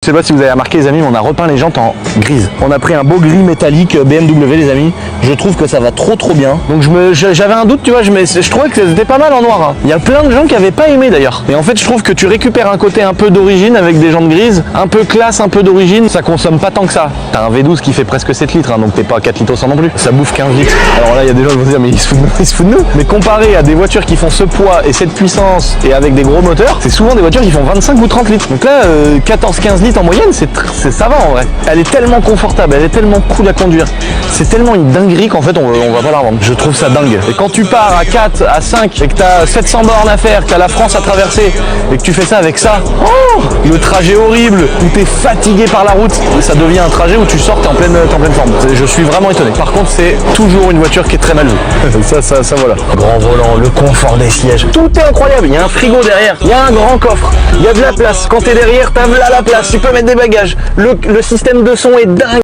Je sais pas si vous avez remarqué les amis, mais on a repeint les jantes en grise. On a pris un beau gris métallique BMW les amis. Je trouve que ça va trop bien. Donc j'avais un doute, tu vois, je trouvais que c'était pas mal en noir. Hein. Il y a plein de gens qui avaient pas aimé d'ailleurs. Et en fait je trouve que tu récupères un côté un peu d'origine avec des jantes grises, un peu classe, un peu d'origine. Ça consomme pas tant que ça. T'as un V12 qui fait presque 7 litres, hein, donc t'es pas à 4 litres au 100 non plus. Ça bouffe 15 litres. Alors là il y a des gens qui vont se dire mais ils se foutent de nous. Mais comparé à des voitures qui font ce poids et cette puissance et avec des gros moteurs, c'est souvent des voitures qui font 25 ou 30 litres. Donc là 14-15 litres en moyenne, ça va en vrai. Elle est tellement confortable, elle est tellement cool à conduire. C'est tellement une dinguerie qu'en fait on va pas la revendre. Je trouve ça dingue. Et quand tu pars à 4, à 5 et que t'as 700 bornes à faire, que t'as la France à traverser et que tu fais ça avec ça, oh, le trajet horrible où t'es fatigué par la route, ça devient un trajet où tu sors, t'es en pleine forme. Je suis vraiment étonné. Par contre c'est toujours une voiture qui est très mal vue. ça voilà. Grand volant, le confort des sièges, tout est incroyable. Il y a un frigo derrière, il y a un grand coffre, il y a de la place. Quand t'es derrière, t'as là la place, tu peux mettre des bagages. Le système de son est dingue.